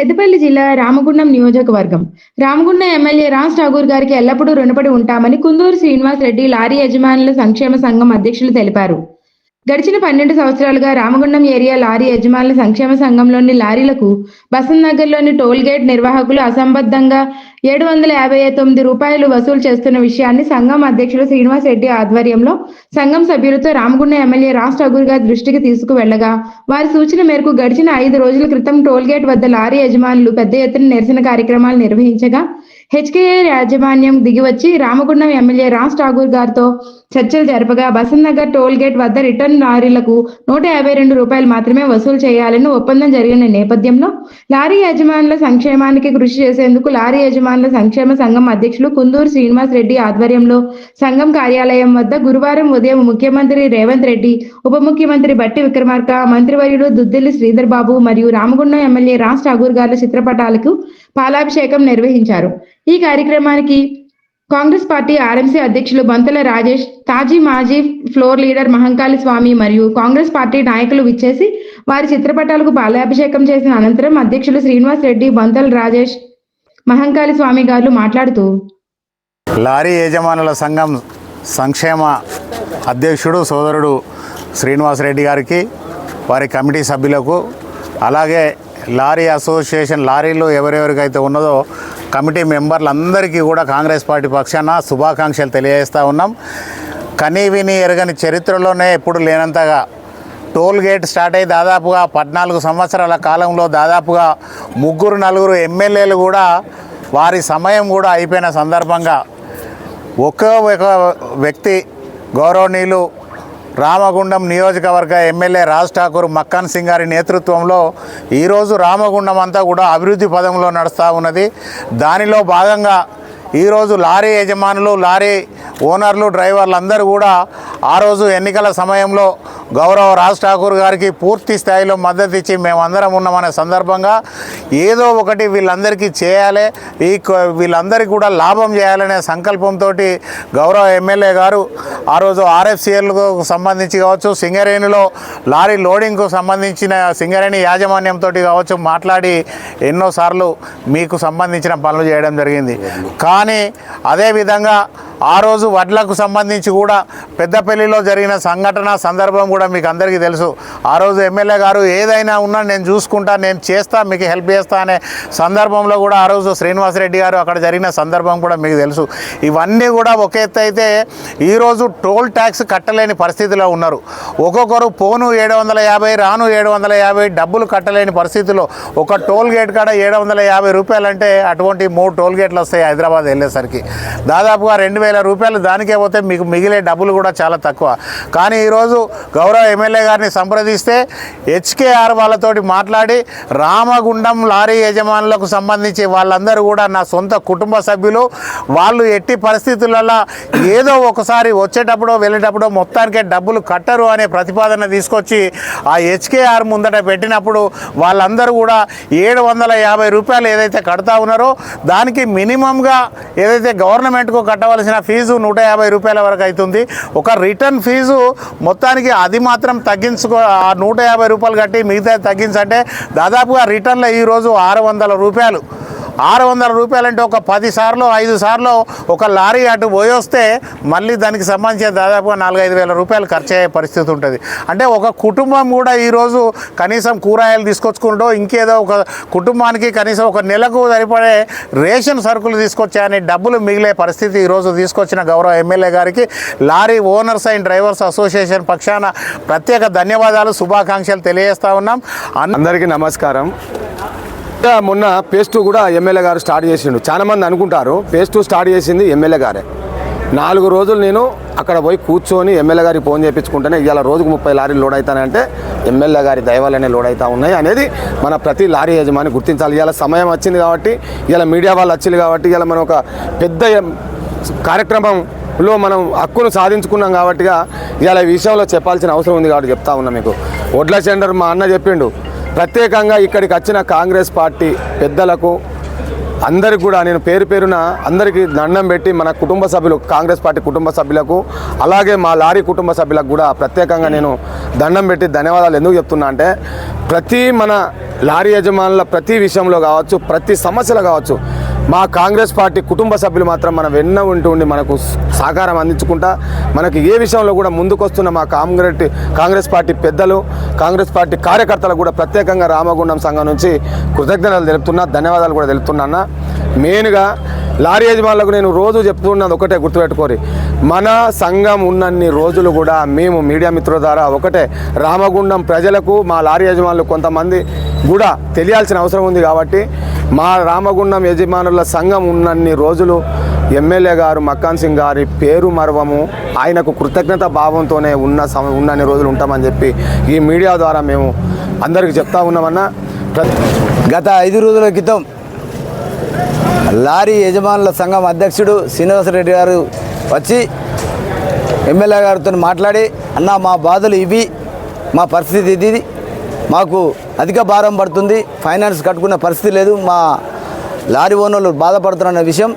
పెద్దపల్లి జిల్లా రామగుండం నియోజకవర్గం. రామగుండం ఎమ్మెల్యే రాజ్ ఠాకూర్ గారికి ఎల్లప్పుడూ రుణపడి ఉంటామని కుందూరు శ్రీనివాస్ రెడ్డి లారీ యజమానుల సంక్షేమ సంఘం అధ్యక్షులు తెలిపారు. గడిచిన 12 సంవత్సరాలుగా రామగుండం ఏరియా లారీ యజమానుల సంక్షేమ సంఘంలోని లారీలకు బసంత్ నగర్లోని టోల్ గేట్ నిర్వాహకులు అసంబద్ధంగా రూ. 759 వసూలు చేస్తున్న విషయాన్ని సంఘం అధ్యక్షులు శ్రీనివాస్ రెడ్డి ఆధ్వర్యంలో సంఘం సభ్యులతో రామగుండం ఎమ్మెల్యే రాజ్ ఠాకూర్ గారి దృష్టికి తీసుకువెళ్లగా వారి సూచన మేరకు గడిచిన 5 రోజుల క్రితం టోల్ గేట్ వద్ద లారీ యజమానులు పెద్ద ఎత్తున నిరసన కార్యక్రమాలు నిర్వహించగా హెచ్కేఏ యాజమాన్యం దిగివచ్చి రామగుండం ఎమ్మెల్యే రాజ్ ఠాకూర్ గారితో చర్చలు జరపగా బసంత్ నగర్ టోల్ గేట్ వద్ద రిటర్న్ లారీలకు రూ. 152 మాత్రమే వసూలు చేయాలని ఒప్పందం జరిగిన నేపథ్యంలో లారీ యజమానుల సంక్షేమానికి కృషి చేసేందుకు లారీ యజమానుల సంక్షేమ సంఘం అధ్యక్షులు కుందూరు శ్రీనివాస్ రెడ్డి ఆధ్వర్యంలో సంఘం కార్యాలయం వద్ద గురువారం ఉదయం ముఖ్యమంత్రి రేవంత్ రెడ్డి, ఉప ముఖ్యమంత్రి బట్టి విక్రమార్క, మంత్రివర్యులు దుద్దిల్లి శ్రీధర్ బాబు మరియు రామగుండం ఎమ్మెల్యే రాజ్ ఠాకూర్ గారి చిత్రపటాలకు పాలాభిషేకం నిర్వహించారు. ఈ కార్యక్రమానికి కాంగ్రెస్ పార్టీ ఆర్ఎంసీ అధ్యక్షులు బొంతల రాజేష్, తాజీ మాజీ ఫ్లోర్ లీడర్ మహంకాళి స్వామి మరియు కాంగ్రెస్ పార్టీ నాయకులు విచ్చేసి వారి చిత్రపటాలకు పాలాభిషేకం చేసిన అనంతరం అధ్యక్షులు శ్రీనివాస్ రెడ్డి, బొంతల రాజేష్, మహంకాళి స్వామి గారు మాట్లాడుతూ లారీ యజమానుల సంఘం సంక్షేమ అధ్యక్షుడు సోదరుడు శ్రీనివాస్ రెడ్డి గారికి, వారి కమిటీ సభ్యులకు, అలాగే లారీ అసోసియేషన్ లారీలు ఎవరెవరికైతే ఉన్నదో కమిటీ మెంబర్లందరికీ కూడా కాంగ్రెస్ పార్టీ పక్షాన శుభాకాంక్షలు తెలియజేస్తూ ఉన్నాం. కనీవిని ఎరగని చరిత్రలోనే ఎప్పుడు లేనంతగా టోల్ గేట్ స్టార్ట్ అయ్యి దాదాపుగా 14 సంవత్సరాల కాలంలో దాదాపుగా 3-4 ఎమ్మెల్యేలు కూడా వారి సమయం కూడా అయిపోయిన సందర్భంగా ఒక్క వ్యక్తి గౌరవనీయులు రామగుండం నియోజకవర్గ ఎమ్మెల్యే రాజ్ ఠాకూర్ మక్కన్ సింగ్ గారి నేతృత్వంలో ఈరోజు రామగుండం అంతా కూడా అభివృద్ధి పదంలో నడుస్తూ ఉన్నది. దానిలో భాగంగా ఈరోజు లారీ యజమానులు, లారీ ఓనర్లు, డ్రైవర్లు అందరూ కూడా ఆ రోజు ఎన్నికల సమయంలో గౌరవ రాజ్ ఠాకూర్ గారికి పూర్తి స్థాయిలో మద్దతు ఇచ్చి మేమందరం ఉన్నామనే సందర్భంగా ఏదో ఒకటి వీళ్ళందరికీ చేయాలి, వీళ్ళందరికీ కూడా లాభం చేయాలనే సంకల్పంతో గౌరవ ఎమ్మెల్యే గారు ఆ రోజు ఆర్ఎఫ్సిఎల్కు సంబంధించి కావచ్చు, సింగరేణిలో లారీ లోడింగ్కు సంబంధించిన సింగరేణి యాజమాన్యంతో కావచ్చు మాట్లాడి ఎన్నోసార్లు మీకు సంబంధించిన పనులు చేయడం జరిగింది. కానీ అదేవిధంగా ఆ రోజు వడ్లకు సంబంధించి కూడా పెద్దపల్లిలో జరిగిన సంఘటన సందర్భం కూడా మీకు అందరికీ తెలుసు. ఆ రోజు ఎమ్మెల్యే గారు ఏదైనా ఉన్నా నేను చూసుకుంటా, నేను చేస్తా, మీకు హెల్ప్ చేస్తా అనే సందర్భంలో కూడా ఆ రోజు శ్రీనివాస్ రెడ్డి గారు అక్కడ జరిగిన సందర్భం కూడా మీకు తెలుసు. ఇవన్నీ కూడా ఒక ఎత్తు అయితే ఈరోజు టోల్ ట్యాక్స్ కట్టలేని పరిస్థితిలో ఉన్నారు. ఒక్కొక్కరు పోను 750, రాను 750 డబ్బులు కట్టలేని పరిస్థితిలో ఒక టోల్ గేట్ కాడ 750 రూపాయలు అంటే అటువంటి 3 టోల్ గేట్లు వస్తాయి హైదరాబాద్ వెళ్ళేసరికి. దాదాపుగా 2000 రూపాయలు దానికే పోతే మీకు మిగిలే డబ్బులు కూడా చాలా తక్కువ. కానీ ఈరోజు గౌరవ ఎమ్మెల్యే గారిని సంప్రదిస్తే హెచ్కేఆర్ వాళ్ళతోటి మాట్లాడి రామగుండం లారీ యజమానులకు సంబంధించి వాళ్ళందరూ కూడా నా సొంత కుటుంబ సభ్యులు, వాళ్ళు ఎట్టి పరిస్థితులలో ఏదో ఒకసారి వచ్చేటప్పుడు వెళ్ళేటప్పుడు మొత్తానికే డబ్బులు కట్టరు అనే ప్రతిపాదన తీసుకొచ్చి ఆ హెచ్కేఆర్ ముందట పెట్టినప్పుడు వాళ్ళందరూ కూడా 750 రూపాయలు ఏదైతే కడతా ఉన్నారో దానికి మినిమంగా ఏదైతే గవర్నమెంట్కు కట్టవలసిన ఫీజు 150 రూపాయల వరకు అవుతుంది. ఒక రిటర్న్ ఫీజు మొత్తానికి అది మాత్రం తగ్గించుకో, ఆ 150 రూపాయలు కట్టి మిగతా తగ్గించంటే దాదాపుగా రిటర్న్లో ఈరోజు 600 రూపాయలు. 600 రూపాయలు అంటే ఒక 10 సార్లు 5 సార్లు ఒక లారీ అటు పోయి వస్తే మళ్ళీ దానికి సంబంధించిన దాదాపుగా 4-5 వేల రూపాయలు ఖర్చు అయ్యే పరిస్థితి ఉంటుంది. అంటే ఒక కుటుంబం కూడా ఈరోజు కనీసం కూరగాయలు తీసుకొచ్చుకుంటూ ఇంకేదో ఒక కుటుంబానికి కనీసం ఒక నెలకు సరిపడే రేషన్ సరుకులు తీసుకొచ్చాయని డబ్బులు మిగిలే పరిస్థితి ఈరోజు తీసుకొచ్చిన గౌరవ ఎమ్మెల్యే గారికి lorry owners and drivers association పక్షాన ప్రత్యేక ధన్యవాదాలు, శుభాకాంక్షలు తెలియజేస్తూ ఉన్నాం. అందరికీ నమస్కారం. మొన్న ఫేజ్ 2 కూడా ఎమ్మెల్యే గారు స్టార్ట్ చేసిండు. చాలామంది అనుకుంటారు ఫేజ్ 2 స్టార్ట్ చేసింది ఎమ్మెల్యే గారే. 4 రోజులు నేను అక్కడ పోయి కూర్చొని ఎమ్మెల్యే గారికి ఫోన్ చేయించుకుంటేనే ఇవాళ రోజుకు 30 లారీలు లోడ్ అవుతానంటే ఎమ్మెల్యే గారి దయవల్లనే లోడ్ అవుతా ఉన్నాయి అనేది మన ప్రతి లారీ యజమాని గుర్తించాలి. ఇవాళ సమయం వచ్చింది కాబట్టి, ఇవాళ మీడియా వాళ్ళు వచ్చింది కాబట్టి, ఇవాళ మనం ఒక పెద్ద కార్యక్రమంలో మనం హక్కును సాధించుకున్నాం కాబట్టిగా ఇవాళ ఈ విషయంలో చెప్పాల్సిన అవసరం ఉంది కాబట్టి చెప్తా ఉన్నా మీకు. వడ్ల సెంటర్ మా అన్న చెప్పిండు, ప్రత్యేకంగా ఇక్కడికి వచ్చిన కాంగ్రెస్ పార్టీ పెద్దలకు అందరికి కూడా నేను పేరు పేరున అందరికీ దండం పెట్టి మన కుటుంబ సభ్యులు కాంగ్రెస్ పార్టీ కుటుంబ సభ్యులకు అలాగే మా లారీ కుటుంబ సభ్యులకు కూడా ప్రత్యేకంగా నేను దండం పెట్టి ధన్యవాదాలు ఎందుకు చెప్తున్నా అంటే ప్రతి మన లారీ యజమానుల ప్రతి విషయంలో కావచ్చు ప్రతి సమస్యలు కావచ్చు మా కాంగ్రెస్ పార్టీ కుటుంబ సభ్యులు మాత్రం మన వెన్న ఉండి మనకు సహకారం అందించుకుంటా మనకి ఏ విషయంలో కూడా ముందుకొస్తున్న మా కాంగ్రెస్ పార్టీ పెద్దలు కాంగ్రెస్ పార్టీ కార్యకర్తలకు కూడా ప్రత్యేకంగా రామగుండం సంఘం నుంచి కృతజ్ఞతలు తెలుపుతున్నా ధన్యవాదాలు కూడా తెలుపుతున్నా మెయిన్గా లారీ యజమానులకు నేను రోజు చెప్తున్నది ఒకటే గుర్తుపెట్టుకోరి మన సంఘం ఉన్నన్ని రోజులు కూడా మేము మీడియా మిత్రుల ద్వారా ఒకటే రామగుండం ప్రజలకు మా లారీ యజమానులు కొంతమంది కూడా తెలియాల్సిన అవసరం ఉంది కాబట్టి మా రామగుండం యజమానుల సంఘం ఉన్నన్ని రోజులు ఎమ్మెల్యే గారు మక్కాన్ సింగ్ గారి పేరు మరవము ఆయనకు కృతజ్ఞత భావంతోనే ఉన్నన్ని రోజులు ఉంటామని చెప్పి ఈ మీడియా ద్వారా మేము అందరికీ చెప్తా ఉన్నామన్నా. గత 5 రోజుల క్రితం లారీ యజమానుల సంఘం అధ్యక్షుడు శ్రీనివాసరెడ్డి గారు వచ్చి ఎమ్మెల్యే గారితో మాట్లాడి అన్న మా బాధలు ఇవి, మా పరిస్థితి ఇది, మాకు అధిక భారం పడుతుంది, ఫైనాన్స్ కట్టుకున్న పరిస్థితి లేదు, మా లారీ ఓనర్లు బాధపడుతున్న విషయం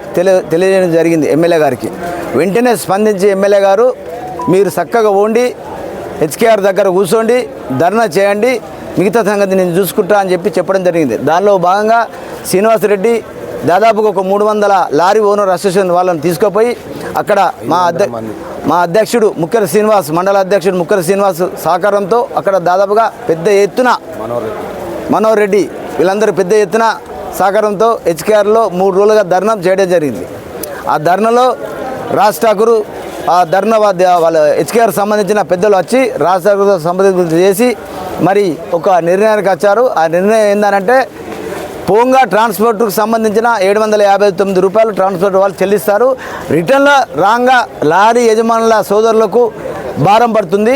తెలియజేయడం జరిగింది ఎమ్మెల్యే గారికి. వెంటనే స్పందించి ఎమ్మెల్యే గారు మీరు చక్కగా ఉండి హెచ్కేఆర్ దగ్గర కూర్చోండి, ధర్నా చేయండి, మిగతా సంగతి నేను చూసుకుంటా అని చెప్పడం జరిగింది. దానిలో భాగంగా శ్రీనివాసరెడ్డి దాదాపుగా ఒక 300 లారీ ఓనర్ అసోసియేషన్ వాళ్ళని తీసుకుపోయి అక్కడ మా అధ్యక్షుడు ముక్కర శ్రీనివాస్, మండల అధ్యక్షుడు ముక్కర శ్రీనివాస్ సహకారంతో అక్కడ దాదాపుగా పెద్ద ఎత్తున మనోహర్ రెడ్డి వీళ్ళందరూ పెద్ద ఎత్తున సహకారంతో హెచ్కేఆర్లో 3 రోజులుగా ధర్నా చేయడం జరిగింది. ఆ ధర్నాలో రాజ్ ఠాకూర్ ఆ ధర్నా వాళ్ళ హెచ్కేఆర్ సంబంధించిన పెద్దలు వచ్చి రాజ్ ఠాకూర్తో సంబంధించి చేసి మరి ఒక నిర్ణయానికి వచ్చారు. ఆ నిర్ణయం ఏంటంటే పోంగా ట్రాన్స్పోర్ట్కు సంబంధించిన 759 రూపాయలు ట్రాన్స్పోర్ట్ వాళ్ళు చెల్లిస్తారు. రిటర్న్లో రాంగా లారీ యజమానుల సోదరులకు భారం పడుతుంది.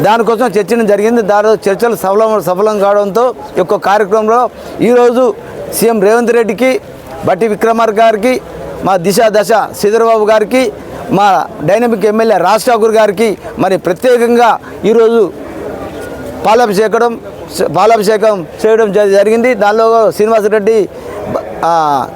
దానికోసం చర్చను జరిగింది. దానిలో చర్చలు సఫలం కావడంతో ఈ యొక్క కార్యక్రమంలో ఈరోజు సీఎం రేవంత్ రెడ్డికి, బట్టి విక్రమార్క గారికి, మా దశ శ్రీధర్బాబు గారికి, మా డైనమిక్ ఎమ్మెల్యే రాజ్ ఠాకూర్ గారికి మరి ప్రత్యేకంగా ఈరోజు పాలాభిషేకం చేయడం జరిగింది. దానిలో శ్రీనివాసరెడ్డి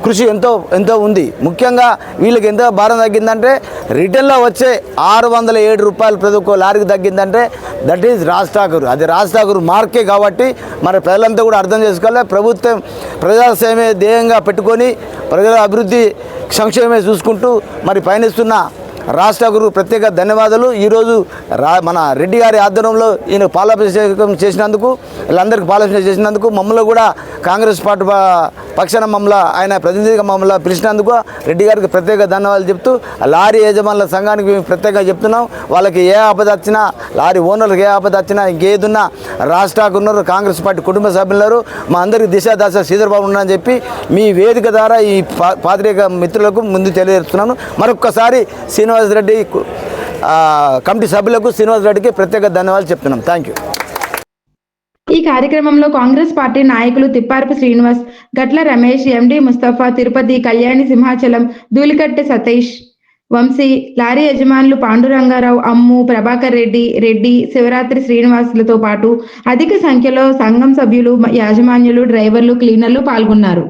కృషి ఎంతో ఉంది. ముఖ్యంగా వీళ్ళకి ఎంత భారం తగ్గిందంటే రిటర్న్లో వచ్చే 607 రూపాయలు ప్రతి ఒక్క లారీకి తగ్గిందంటే దట్ ఈజ్ రాజ్ ఠాకూర్. అది రాజ్ ఠాకూర్ మార్కే కాబట్టి మరి ప్రజలంతా కూడా అర్థం చేసుకోవాలి. ప్రభుత్వం ప్రజాసేవే ధ్యేయంగా పెట్టుకొని ప్రజల అభివృద్ధి సంక్షేమమే చూసుకుంటూ మరి పయనిస్తున్న రాజ్ ఠాకూర్ ప్రత్యేక ధన్యవాదాలు. ఈరోజు మన రెడ్డి గారి ఆధ్వర్యంలో ఈయన పాలాభిషేకం చేసినందుకు, వీళ్ళందరికీ పాలాభిషేకం చేసినందుకు, మమ్మల్ని కూడా కాంగ్రెస్ పార్టీ పక్షాన మమ్మల్ని ఆయన ప్రతినిధిగా మమ్మల్ని పిలిచినందుకు రెడ్డి గారికి ప్రత్యేక ధన్యవాదాలు చెప్తూ లారీ యజమానుల సంఘానికి మేము ప్రత్యేకంగా చెప్తున్నాం. వాళ్ళకి ఏ ఆపద వచ్చినా, లారీ ఓనర్లకు ఏ ఆపద వచ్చినా, ఇంకేదున్నా రాజ్ ఠాకూర్ ఉన్నారు, కాంగ్రెస్ పార్టీ కుటుంబ సభ్యులు, మా అందరికి దశ శ్రీధర్బాబు ఉన్నారని చెప్పి మీ వేదిక ద్వారా ఈ పాత్రిక మిత్రులకు ముందు తెలియజేస్తున్నాను. మరొక్కసారి శ్రీనివాసరెడ్డి కమిటీ సభ్యులకు శ్రీనివాసరెడ్డికి ప్రత్యేక ధన్యవాదాలు చెప్తున్నాం. Thank you. ఈ కార్యక్రమంలో కాంగ్రెస్ పార్టీ నాయకులు తిప్పారపు శ్రీనివాస్, గట్ల రమేష్, ఎండి ముస్తఫా, తిరుపతి, కళ్యాణి, సింహాచలం, ధూళికట్టె సతీష్, వంశీ, లారీ యజమానులు పాండురంగారావు, అమ్ము, ప్రభాకర్ రెడ్డి, శివరాత్రి శ్రీనివాసులతో పాటు అధిక సంఖ్యలో సంఘం సభ్యులు, యాజమాన్యులు, డ్రైవర్లు, క్లీనర్లు పాల్గొన్నారు.